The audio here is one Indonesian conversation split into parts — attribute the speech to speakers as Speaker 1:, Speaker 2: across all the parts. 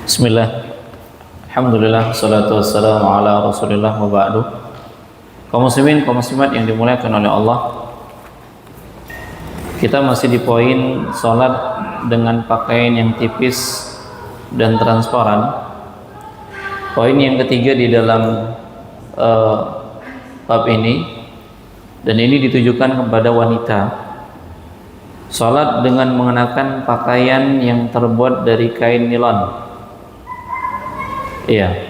Speaker 1: Bismillah. Alhamdulillah, salatu wassalamu ala Rasulillah wa ba'du. Kaum muslimin, kaum muslimat yang dimuliakan oleh Allah, kita masih di poin salat dengan pakaian yang tipis dan transparan. Poin yang ketiga di dalam bab ini, dan ini ditujukan kepada wanita. Salat dengan mengenakan pakaian yang terbuat dari kain nilon. Iya,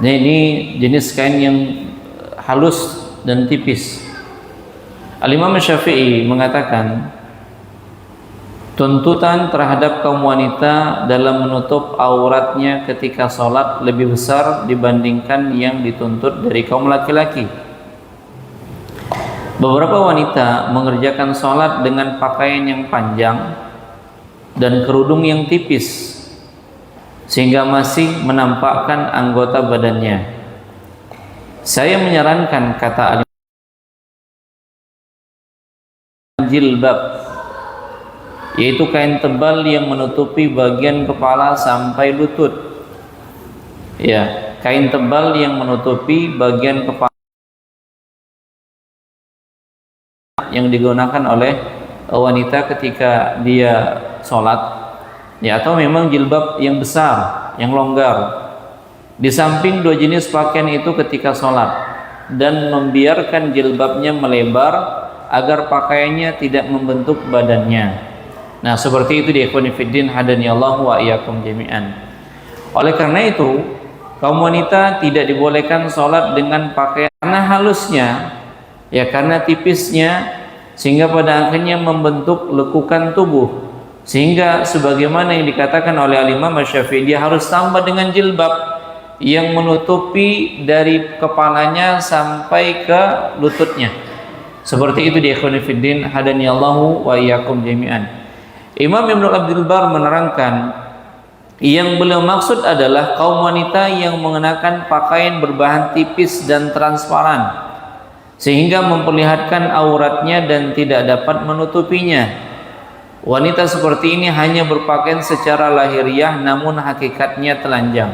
Speaker 1: ini jenis kain yang halus dan tipis. Al-Imam Syafi'i mengatakan tuntutan terhadap kaum wanita dalam menutup auratnya ketika sholat lebih besar dibandingkan yang dituntut dari kaum laki-laki. Beberapa wanita mengerjakan sholat dengan pakaian yang panjang dan kerudung yang tipis, sehingga masih menampakkan anggota badannya. Saya menyarankan, kata jilbab, yaitu kain tebal yang menutupi bagian kepala sampai lutut. Ya, kain tebal yang menutupi bagian kepala yang digunakan oleh wanita ketika dia sholat. Ya, atau memang jilbab yang besar, yang longgar. Di samping dua jenis pakaian itu ketika sholat, dan membiarkan jilbabnya melebar agar pakaiannya tidak membentuk badannya. Nah, seperti itu di ikhwani fiddin hadaniyallahu wa iyyakum jami'an. Oleh karena itu, kaum wanita tidak dibolehkan sholat dengan pakaian karena halusnya, ya karena tipisnya, sehingga pada akhirnya membentuk lekukan tubuh. Sehingga sebagaimana yang dikatakan oleh Al-Imam Syafi'i, dia harus tambah dengan jilbab yang menutupi dari kepalanya sampai ke lututnya. Seperti itu di ikhwani fiddin hadaniyallahu wa iyyakum jami'an. Imam Ibnu Abdul Bar menerangkan, yang beliau maksud adalah kaum wanita yang mengenakan pakaian berbahan tipis dan transparan sehingga memperlihatkan auratnya dan tidak dapat menutupinya. Wanita seperti ini hanya berpakaian secara lahiriah, namun hakikatnya telanjang.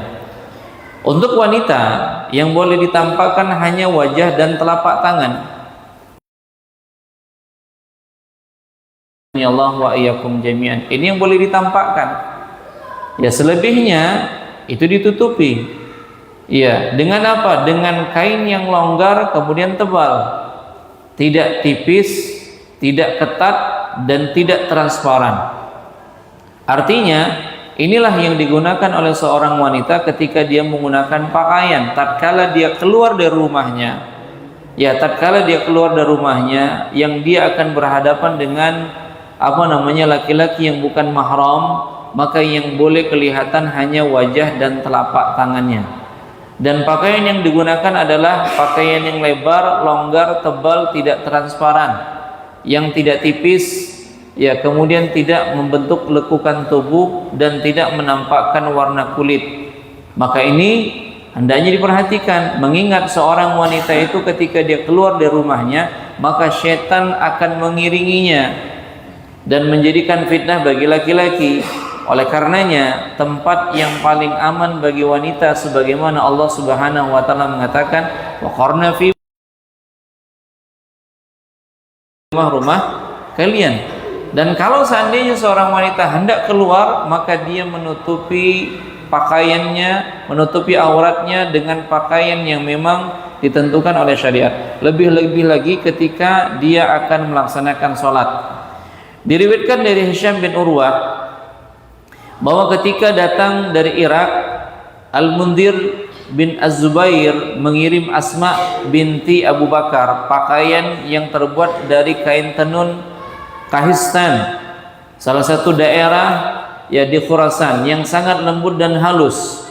Speaker 1: Untuk wanita yang boleh ditampakkan hanya wajah dan telapak tangan. Ya Allah wa iyyakum jami'an. Ini yang boleh ditampakkan. Ya, selebihnya itu ditutupi. Ya, dengan apa? Dengan kain yang longgar kemudian tebal. Tidak tipis, tidak ketat, dan tidak transparan. Artinya, inilah yang digunakan oleh seorang wanita ketika dia menggunakan pakaian tatkala dia keluar dari rumahnya. Ya, tatkala dia keluar dari rumahnya, yang dia akan berhadapan dengan laki-laki yang bukan mahram, maka yang boleh kelihatan hanya wajah dan telapak tangannya. Dan pakaian yang digunakan adalah pakaian yang lebar, longgar, tebal, tidak transparan, yang tidak tipis, ya kemudian tidak membentuk lekukan tubuh dan tidak menampakkan warna kulit. Maka ini hendaknya diperhatikan, mengingat seorang wanita itu ketika dia keluar dari rumahnya, maka syaitan akan mengiringinya dan menjadikan fitnah bagi laki-laki. Oleh karenanya, tempat yang paling aman bagi wanita sebagaimana Allah Subhanahu wa taala mengatakan, wa qarna fi rumah kalian. Dan kalau seandainya seorang wanita hendak keluar, maka dia menutupi pakaiannya, menutupi auratnya dengan pakaian yang memang ditentukan oleh syariat. Lebih-lebih lagi ketika dia akan melaksanakan sholat. Diriwayatkan dari Hisham bin Urwah bahwa ketika datang dari Irak, Al-Mundhir bin Az-Zubair mengirim Asma binti Abu Bakar pakaian yang terbuat dari kain tenun Kahistan, salah satu daerah ya di Khurasan, yang sangat lembut dan halus.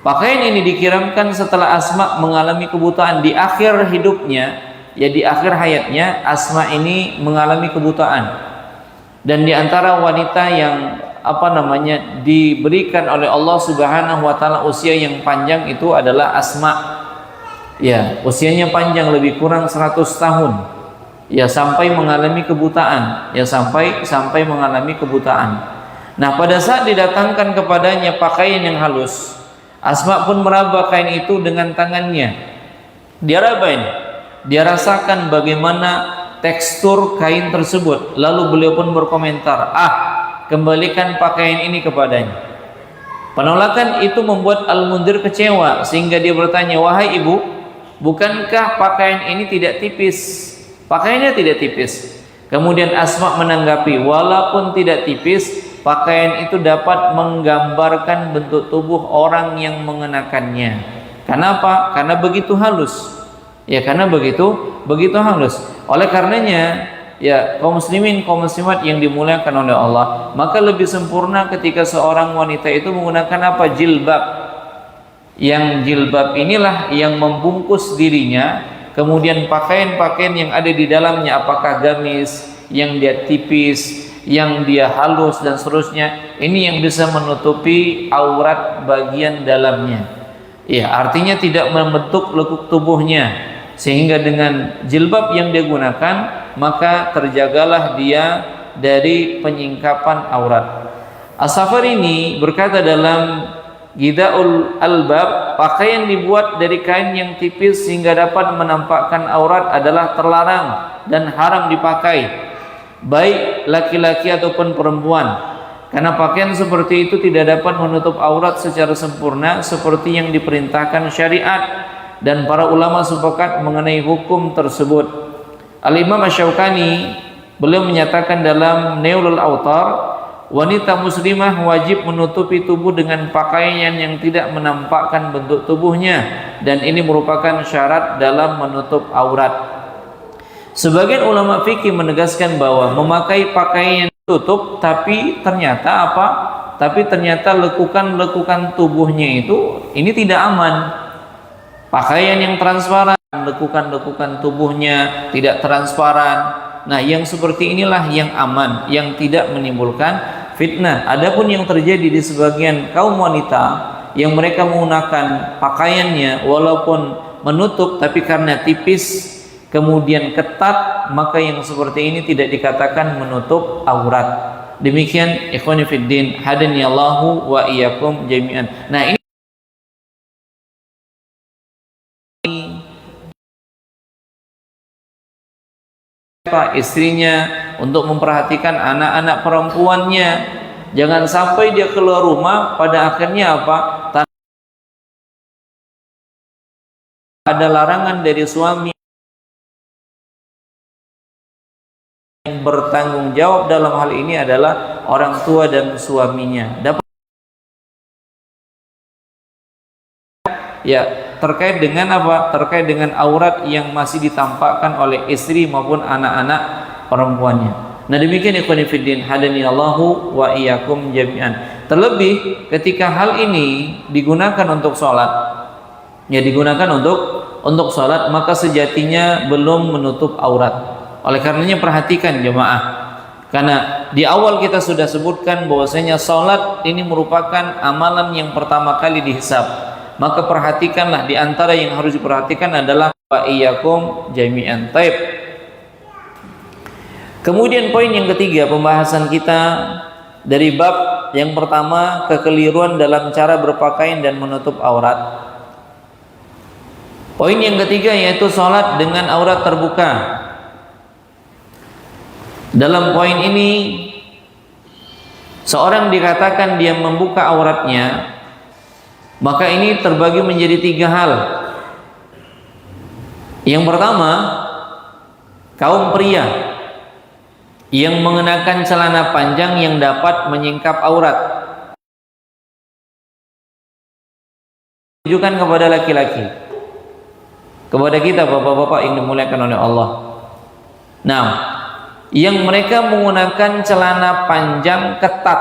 Speaker 1: Pakaian ini dikirimkan setelah Asma mengalami kebutaan di akhir hidupnya, ya di akhir hayatnya Asma ini mengalami kebutaan. Dan di antara wanita yang diberikan oleh Allah Subhanahu wa taala usia yang panjang itu adalah Asma. Ya, usianya panjang, lebih kurang 100 tahun. ya sampai mengalami kebutaan, ya sampai mengalami kebutaan. Nah, pada saat didatangkan kepadanya pakaian yang halus, Asma pun meraba kain itu dengan tangannya. Dia rabain, dia rasakan bagaimana tekstur kain tersebut. Lalu beliau pun berkomentar, kembalikan pakaian ini kepadanya. Penolakan itu membuat Al-Mundhir kecewa, sehingga dia bertanya, wahai ibu, bukankah pakaian ini tidak tipis? Pakaiannya tidak tipis. Kemudian Asma menanggapi, walaupun tidak tipis, pakaian itu dapat menggambarkan bentuk tubuh orang yang mengenakannya. Kenapa? Karena begitu halus. Ya, karena begitu halus. Oleh karenanya, ya kaum muslimin, kaum muslimat yang dimuliakan oleh Allah, maka lebih sempurna ketika seorang wanita itu menggunakan apa? Jilbab. Yang jilbab inilah yang membungkus dirinya, kemudian pakaian-pakaian yang ada di dalamnya, apakah gamis, yang dia tipis, yang dia halus dan seterusnya, ini yang bisa menutupi aurat bagian dalamnya. Ya, artinya tidak membentuk lekuk tubuhnya, sehingga dengan jilbab yang dia gunakan maka terjagalah dia dari penyingkapan aurat. As-Safari ini berkata dalam Ghidaul Albab, pakaian dibuat dari kain yang tipis sehingga dapat menampakkan aurat adalah terlarang dan haram dipakai, baik laki-laki ataupun perempuan, karena pakaian seperti itu tidak dapat menutup aurat secara sempurna seperti yang diperintahkan syariat, dan para ulama sepakat mengenai hukum tersebut. Al-Imam Asy-Syaukani beliau menyatakan dalam Nailul Autar, wanita muslimah wajib menutupi tubuh dengan pakaian yang tidak menampakkan bentuk tubuhnya, dan ini merupakan syarat dalam menutup aurat. Sebagian ulama fikih menegaskan bahwa memakai pakaian tutup tapi ternyata lekukan-lekukan tubuhnya itu ini tidak aman. Pakaian yang transparan, lekukan-lekukan tubuhnya tidak transparan. Nah, yang seperti inilah yang aman, yang tidak menimbulkan fitnah. Adapun yang terjadi di sebagian kaum wanita yang mereka menggunakan pakaiannya walaupun menutup tapi karena tipis kemudian ketat, maka yang seperti ini tidak dikatakan menutup aurat. Demikian ikhwani fiddin, hadani Allahu wa iyyakum jami'an. Nah, ini istrinya untuk memperhatikan anak-anak perempuannya. Jangan sampai dia keluar rumah pada akhirnya ada larangan dari suami. Yang bertanggung jawab dalam hal ini adalah orang tua dan suaminya. Terkait dengan apa? Terkait dengan aurat yang masih ditampakkan oleh istri maupun anak-anak perempuannya. Nah, demikian ikhwani fiddin, hadani Allahu wa iyyakum jami'an. Terlebih ketika hal ini digunakan untuk sholat, digunakan untuk sholat, maka sejatinya belum menutup aurat. Oleh karenanya perhatikan jemaah, karena di awal kita sudah sebutkan bahwasanya sholat ini merupakan amalan yang pertama kali dihisab. Maka perhatikanlah, di antara yang harus diperhatikan adalah wa iyyakum jami'an. Taib. Kemudian poin yang ketiga pembahasan kita dari bab yang pertama, kekeliruan dalam cara berpakaian dan menutup aurat. Poin yang ketiga yaitu sholat dengan aurat terbuka. Dalam poin ini seorang dikatakan dia membuka auratnya, maka ini terbagi menjadi tiga hal. Yang pertama, kaum pria yang mengenakan celana panjang yang dapat menyingkap aurat, ditujukan kepada laki-laki, kepada kita bapak-bapak yang dimuliakan oleh Allah. Nah, yang mereka menggunakan celana panjang ketat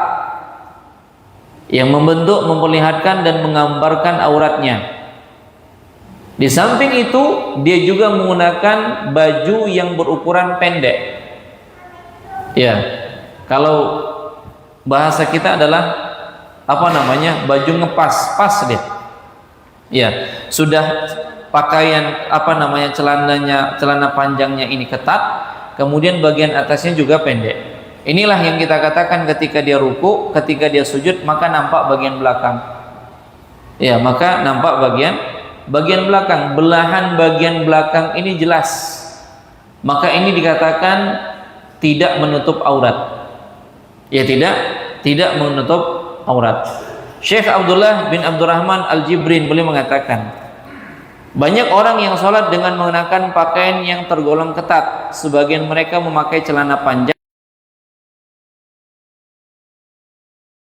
Speaker 1: yang membentuk, memperlihatkan dan menggambarkan auratnya. Di samping itu, dia juga menggunakan baju yang berukuran pendek. Ya, kalau bahasa kita adalah baju ngepas, pas deh. Ya, sudah pakaian celana panjangnya ini ketat, kemudian bagian atasnya juga pendek. Inilah yang kita katakan ketika dia ruku, ketika dia sujud, maka nampak bagian belakang. Ya, maka nampak bagian belakang, belahan bagian belakang ini jelas. Maka ini dikatakan tidak menutup aurat. Ya, tidak menutup aurat. Syekh Abdullah bin Abdurrahman Al-Jibrin beliau mengatakan, banyak orang yang sholat dengan mengenakan pakaian yang tergolong ketat. Sebagian mereka memakai celana panjang,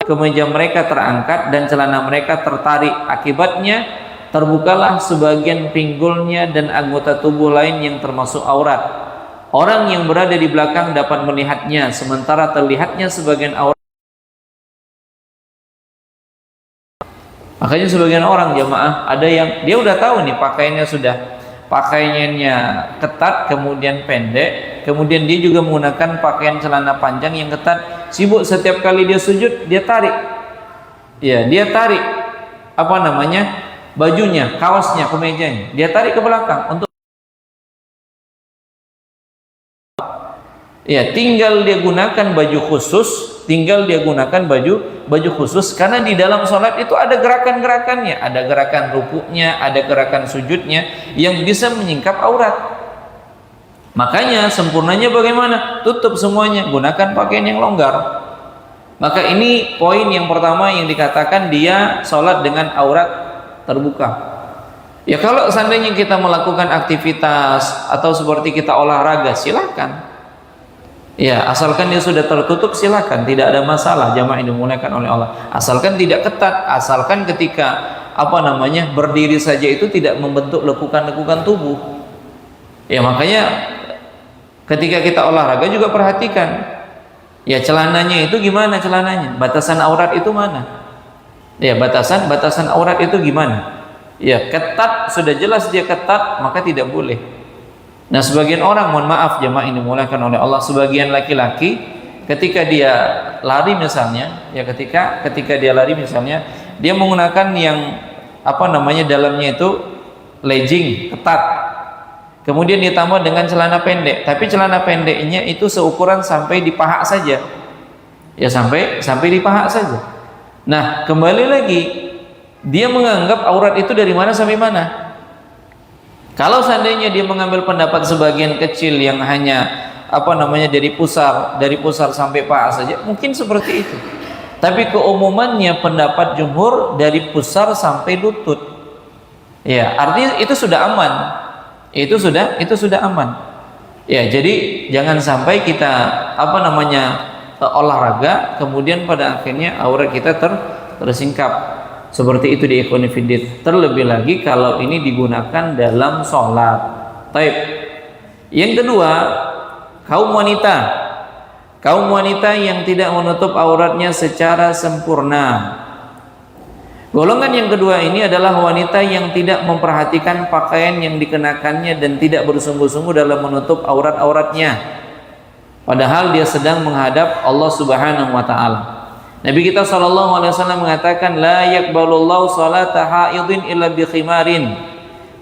Speaker 1: kemeja mereka terangkat dan celana mereka tertarik. Akibatnya terbukalah sebagian pinggulnya dan anggota tubuh lain yang termasuk aurat. Orang yang berada di belakang dapat melihatnya, sementara terlihatnya sebagian aurat. Makanya sebagian orang jamaah ada yang dia udah tahu nih pakaiannya ketat kemudian pendek, kemudian dia juga menggunakan pakaian celana panjang yang ketat, sibuk setiap kali dia sujud dia tarik, ya dia tarik bajunya, kaosnya, kemejanya, dia tarik ke belakang untuk ya tinggal dia gunakan baju khusus, baju khusus karena di dalam sholat itu ada gerakan-gerakannya, ada gerakan rukuknya, ada gerakan sujudnya yang bisa menyingkap aurat. Makanya sempurnanya bagaimana? Tutup semuanya, gunakan pakaian yang longgar. Maka ini poin yang pertama yang dikatakan dia sholat dengan aurat terbuka. Ya kalau seandainya kita melakukan aktivitas atau seperti kita olahraga, silakan. Ya, asalkan dia sudah tertutup silakan, tidak ada masalah. Jamaah yang dimuliakan oleh Allah. Asalkan tidak ketat, asalkan ketika berdiri saja itu tidak membentuk lekukan-lekukan tubuh. Ya, makanya ketika kita olahraga juga perhatikan. Ya, celananya itu gimana celananya? Batasan aurat itu mana? Ya, batasan aurat itu gimana? Ya, ketat, sudah jelas dia ketat, maka tidak boleh. Nah, sebagian orang, mohon maaf jemaah ini dimuliakan oleh Allah, sebagian laki-laki ketika dia lari misalnya, ya ketika dia lari misalnya, dia menggunakan yang dalamnya itu legging ketat. Kemudian ditambah dengan celana pendek, tapi celana pendeknya itu seukuran sampai di paha saja. Ya sampai di paha saja. Nah, kembali lagi dia menganggap aurat itu dari mana sampai mana? Kalau seandainya dia mengambil pendapat sebagian kecil yang hanya dari pusar sampai paha saja, mungkin seperti itu. Tapi keumumannya pendapat jumhur dari pusar sampai lutut. Ya, artinya itu sudah aman. Itu sudah aman. Ya, jadi jangan sampai kita olahraga kemudian pada akhirnya aurat kita tersingkap. Seperti itu di ikhwan fillah. Terlebih lagi kalau ini digunakan dalam sholat. Taib. Yang kedua, kaum wanita yang tidak menutup auratnya secara sempurna. Golongan yang kedua ini adalah wanita yang tidak memperhatikan pakaian yang dikenakannya dan tidak bersungguh-sungguh dalam menutup aurat-auratnya, padahal dia sedang menghadap Allah Subhanahu wa taala. Nabi kita SAW mengatakan, la yakbalullahu salata haidin illa bi khimarin.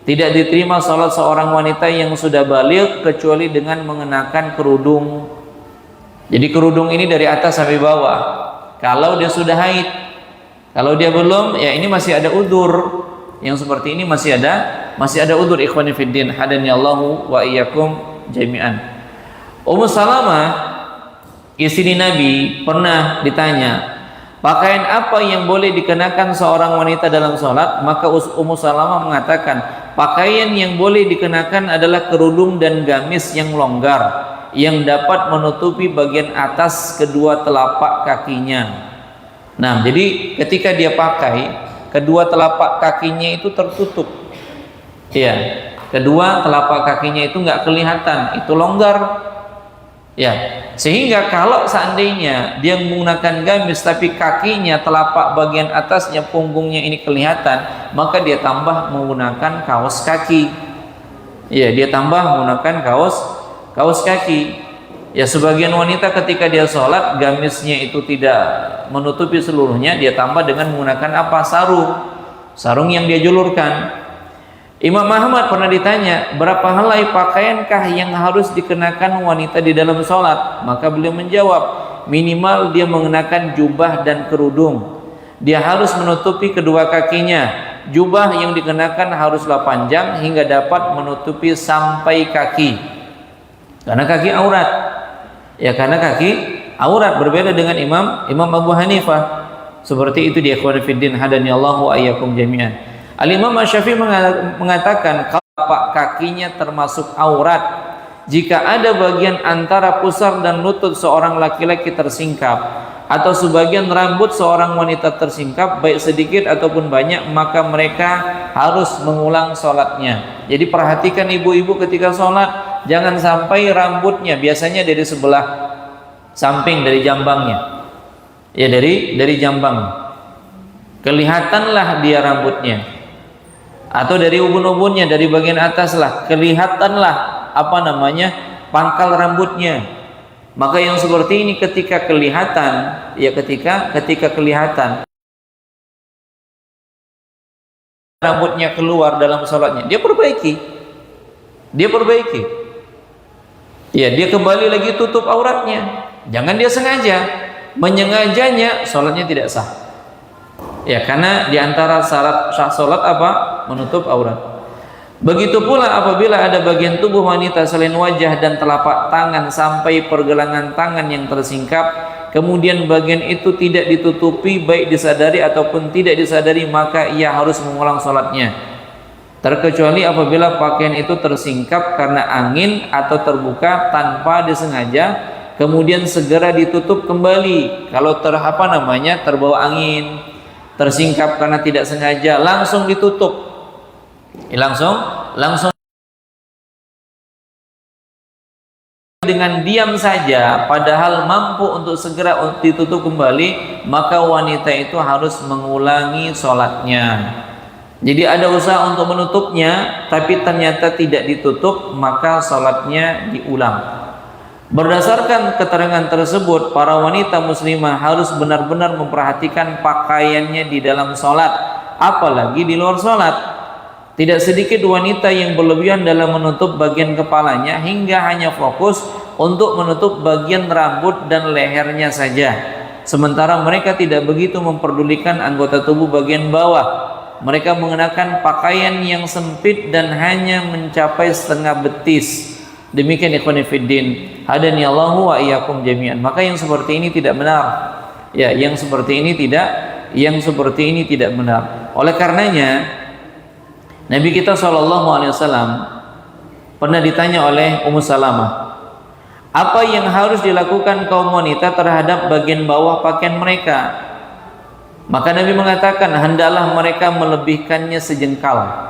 Speaker 1: Tidak diterima salat seorang wanita yang sudah baligh kecuali dengan mengenakan kerudung. Jadi kerudung ini dari atas sampai bawah. Kalau dia sudah haid, kalau dia belum, ya ini masih ada udzur. Yang seperti ini masih ada udzur ikhwani fiddin. Hadaniyallahu wa iyyakum jami'an. Ummu Salamah, istri Nabi, pernah ditanya, pakaian apa yang boleh dikenakan seorang wanita dalam sholat? Maka Ummu Salamah mengatakan, pakaian yang boleh dikenakan adalah kerudung dan gamis yang longgar, yang dapat menutupi bagian atas kedua telapak kakinya. Nah, jadi ketika dia pakai, kedua telapak kakinya itu tertutup. Ya, kedua telapak kakinya itu nggak kelihatan, itu longgar. Ya, sehingga kalau seandainya dia menggunakan gamis tapi kakinya, telapak bagian atasnya, punggungnya ini kelihatan, maka dia tambah menggunakan kaos kaki. Ya, dia tambah menggunakan kaos kaki. Ya, sebagian wanita ketika dia sholat gamisnya itu tidak menutupi seluruhnya, dia tambah dengan menggunakan apa? Sarung yang dia julurkan. Imam Ahmad pernah ditanya, berapa helai pakaiankah yang harus dikenakan wanita di dalam sholat? Maka beliau menjawab, minimal dia mengenakan jubah dan kerudung. Dia harus menutupi kedua kakinya. Jubah yang dikenakan haruslah panjang hingga dapat menutupi sampai kaki. Karena kaki aurat. Ya, karena kaki aurat, berbeda dengan Imam Abu Hanifah. Seperti itu dia, ikhwan fiddin, hadaniyallahu wa iyyakum jami'an. Al-Imam Asy-Syafi'i mengatakan kalau telapak kakinya termasuk aurat jika ada bagian antara pusar dan lutut seorang laki-laki tersingkap atau sebagian rambut seorang wanita tersingkap baik sedikit ataupun banyak, maka mereka harus mengulang sholatnya. Jadi perhatikan ibu-ibu ketika sholat, jangan sampai rambutnya, biasanya dari sebelah samping, dari jambangnya, ya dari jambang, kelihatanlah dia rambutnya, atau dari ubun-ubunnya, dari bagian atas lah kelihatanlah pangkal rambutnya. Maka yang seperti ini ketika kelihatan, ya ketika kelihatan rambutnya keluar dalam sholatnya, dia perbaiki, ya dia kembali lagi tutup auratnya. Jangan dia sengaja, menyengajanya, sholatnya tidak sah. Ya, karena diantara syarat sah sholat menutup aurat. Begitu pula apabila ada bagian tubuh wanita selain wajah dan telapak tangan sampai pergelangan tangan yang tersingkap, kemudian bagian itu tidak ditutupi baik disadari ataupun tidak disadari, maka ia harus mengulang sholatnya. Terkecuali apabila pakaian itu tersingkap karena angin atau terbuka tanpa disengaja, kemudian segera ditutup kembali. Kalau terbawa angin, tersingkap karena tidak sengaja, langsung ditutup, langsung dengan diam saja, padahal mampu untuk segera ditutup kembali, maka wanita itu harus mengulangi sholatnya. Jadi ada usaha untuk menutupnya, tapi ternyata tidak ditutup, maka sholatnya diulang. Berdasarkan keterangan tersebut, para wanita muslimah harus benar-benar memperhatikan pakaiannya di dalam sholat, apalagi di luar sholat. Tidak sedikit wanita yang berlebihan dalam menutup bagian kepalanya hingga hanya fokus untuk menutup bagian rambut dan lehernya saja, sementara mereka tidak begitu memperdulikan anggota tubuh bagian bawah. Mereka mengenakan pakaian yang sempit dan hanya mencapai setengah betis. Demikian ikhwan fiddin, hadaniyallahu wa iyyakum jami'an. Maka yang seperti ini tidak benar. Ya, yang seperti ini tidak benar. Oleh karenanya Nabi kita SAW pernah ditanya oleh Ummu Salamah, apa yang harus dilakukan kaum wanita terhadap bagian bawah pakaian mereka? Maka Nabi mengatakan, hendaklah mereka melebihkannya sejengkal.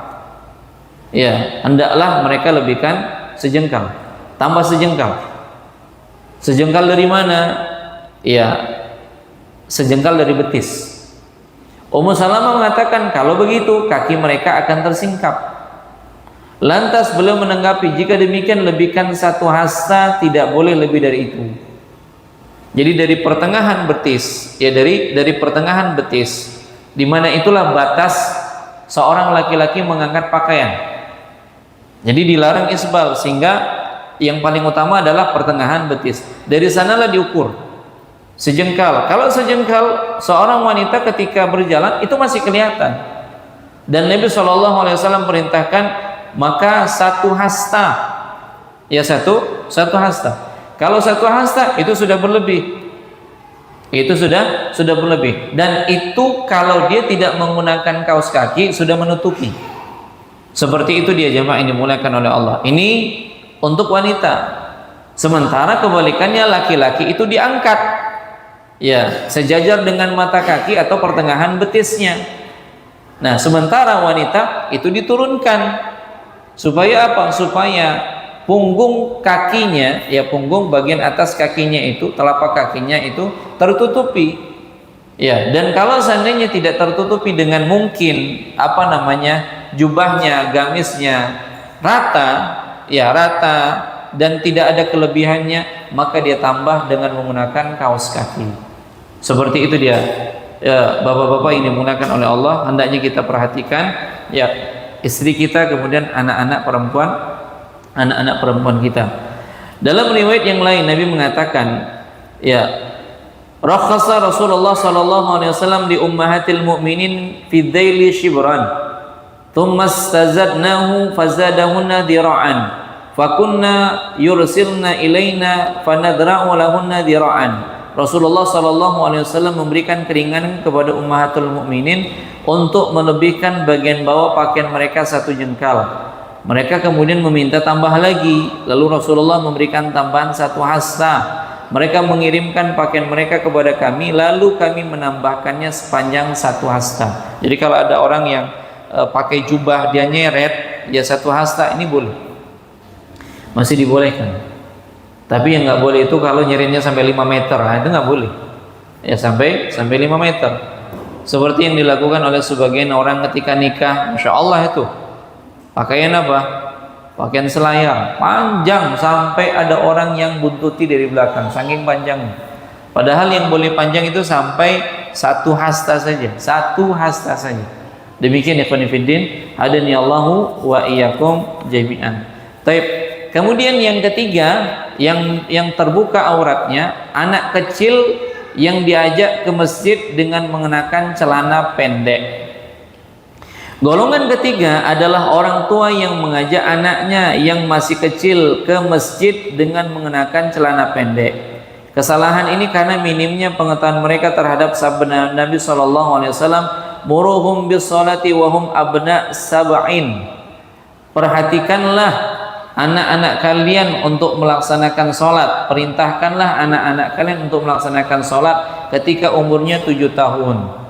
Speaker 1: Ya, hendaklah mereka lebihkan sejengkal, tambah sejengkal. Sejengkal dari mana? Ya, sejengkal dari betis. Ummu Salamah mengatakan, kalau begitu kaki mereka akan tersingkap. Lantas beliau menanggapi, jika demikian lebihkan satu hasta, tidak boleh lebih dari itu. Jadi dari pertengahan betis, ya dari pertengahan betis, di mana itulah batas seorang laki-laki mengangkat pakaian. Jadi dilarang isbal, sehingga yang paling utama adalah pertengahan betis. Dari sanalah diukur sejengkal. Kalau sejengkal seorang wanita ketika berjalan itu masih kelihatan. Dan Nabi SAW perintahkan maka satu hasta. Ya, satu hasta. Kalau satu hasta itu sudah berlebih. Itu sudah berlebih. Dan itu kalau dia tidak menggunakan kaos kaki sudah menutupi. Seperti itu dia jemaah yang dimuliakan oleh Allah. Ini untuk wanita. Sementara kebalikannya laki-laki itu diangkat, ya, sejajar dengan mata kaki atau pertengahan betisnya. Nah, sementara wanita itu diturunkan. Supaya apa? Supaya punggung kakinya, ya punggung bagian atas kakinya itu, telapak kakinya itu tertutupi. Ya, dan kalau seandainya tidak tertutupi dengan mungkin jubahnya, gamisnya rata, ya rata, dan tidak ada kelebihannya, maka dia tambah dengan menggunakan kaos kaki. Seperti itu dia, ya, bapak-bapak ini menggunakan oleh Allah, hendaknya kita perhatikan. Ya, istri kita, kemudian anak-anak perempuan kita. Dalam riwayat yang lain Nabi mengatakan, ya, rakhasa Rasulullah sallallahu alaihi wasallam li ummahatil mu'minin fi dhaili shibran thumma istazadnahu fazadahunna dira'an fakunna yursilna ilaina fanadra'u lahunna dira'an. Rasulullah sallallahu alaihi wasallam memberikan keringanan kepada ummahatul mukminin untuk melebihkan bagian bawah pakaian mereka 1 jengkal. Mereka kemudian meminta tambah lagi, lalu Rasulullah memberikan tambahan 1 hasta. Mereka mengirimkan pakaian mereka kepada kami, lalu kami menambahkannya sepanjang 1 hasta. Jadi kalau ada orang yang pakai jubah dia nyeret, ya 1 hasta, ini boleh, masih dibolehkan. Tapi yang nggak boleh itu kalau nyeritnya sampai 5 meter, nah itu nggak boleh. Ya sampai 5 meter. Seperti yang dilakukan oleh sebagian orang ketika nikah, masya Allah itu. Pakaian apa? Pakaian selayar, panjang sampai ada orang yang buntuti dari belakang, saking panjangnya. Padahal yang boleh panjang itu sampai 1 hasta saja, 1 hasta saja. Demikian ya khonifuddin, hadani Allahu wa iyyakum jami'an. Taib. Kemudian yang ketiga, yang terbuka auratnya, anak kecil yang diajak ke masjid dengan mengenakan celana pendek. Golongan ketiga adalah orang tua yang mengajak anaknya yang masih kecil ke masjid dengan mengenakan celana pendek. Kesalahan ini karena minimnya pengetahuan mereka terhadap sabda Nabi SAW, muruhum bis salati wahum abna sab'in. Perhatikanlah anak-anak kalian untuk melaksanakan sholat. Perintahkanlah anak-anak kalian untuk melaksanakan sholat ketika umurnya 7 tahun.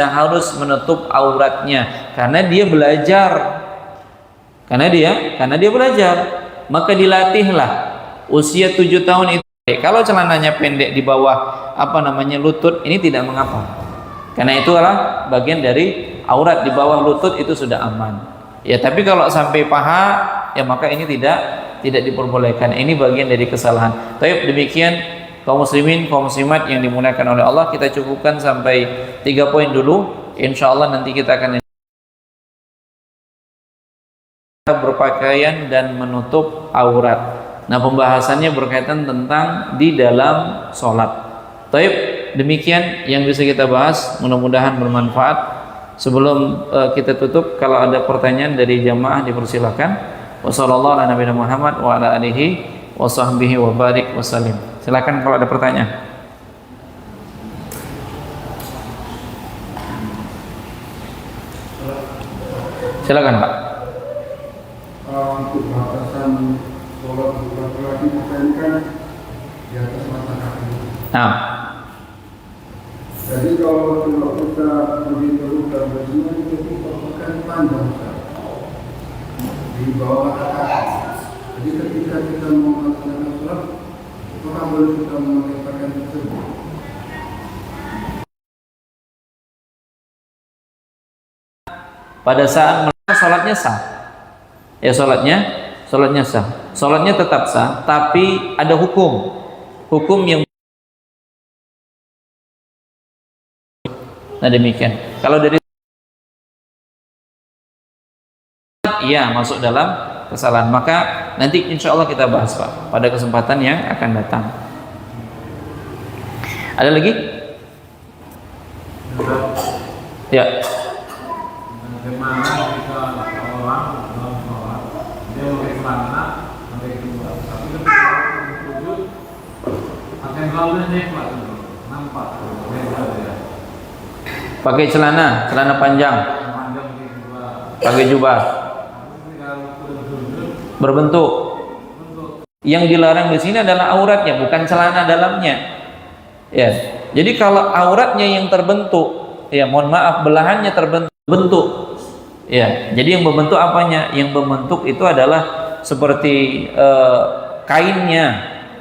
Speaker 1: Dia harus menutup auratnya karena dia belajar. Karena dia belajar, maka dilatihlah usia 7 tahun itu. Kalau celananya pendek di bawah lutut, ini tidak mengapa. Karena itu adalah bagian dari aurat, di bawah lutut itu sudah aman. Ya, tapi kalau sampai paha, ya maka ini tidak diperbolehkan. Ini bagian dari kesalahan. Baik, demikian kaum muslimin, kaum muslimat yang dimuliakan oleh Allah, kita cukupkan sampai 3 poin dulu. Insya Allah nanti kita akan berpakaian dan menutup aurat. Nah, pembahasannya berkaitan tentang di dalam sholat. Taib, demikian yang bisa kita bahas, mudah-mudahan bermanfaat. Sebelum kita tutup, kalau ada pertanyaan dari jamaah dipersilakan. Wassallallahu ala nabiyina Muhammad wa ala alihi wa sahbihi wa barik wa salim. Silakan kalau ada pertanyaan. Silakan Pak.
Speaker 2: Untuk batasan sholat laki-laki kita ini kan di atas mata kaki.
Speaker 1: Nah,
Speaker 2: jadi kalau kita begitu dan bajunya itu pakaian panjang di bawah mata kaki. Jadi ketika kita mau melaksanakan sholat, maka boleh kita memakai pakaian tersebut.
Speaker 1: Pada saat sholatnya sah, ya sholatnya sah, sholatnya tetap sah, tapi ada hukum yang, nah demikian. Kalau dari iya masuk dalam kesalahan, maka nanti insya Allah kita bahas Pak pada kesempatan yang akan datang. Ada lagi? Ya.
Speaker 3: Bagaimana jika orang dalam sholat dia pakai celana, pakai jubah, tapi ketika sujud pakai gaunnya nekmat, nampak ya.
Speaker 1: Pakai celana panjang, pakai jubah, berbentuk. Yang dilarang di sini adalah auratnya, bukan celana dalamnya. Ya, jadi kalau auratnya yang terbentuk, ya mohon maaf, belahannya terbentuk. Ya, jadi yang membentuk apanya? Yang membentuk itu adalah seperti kainnya,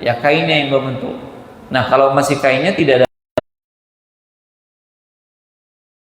Speaker 1: ya kainnya yang membentuk. Nah, kalau masih kainnya tidak ada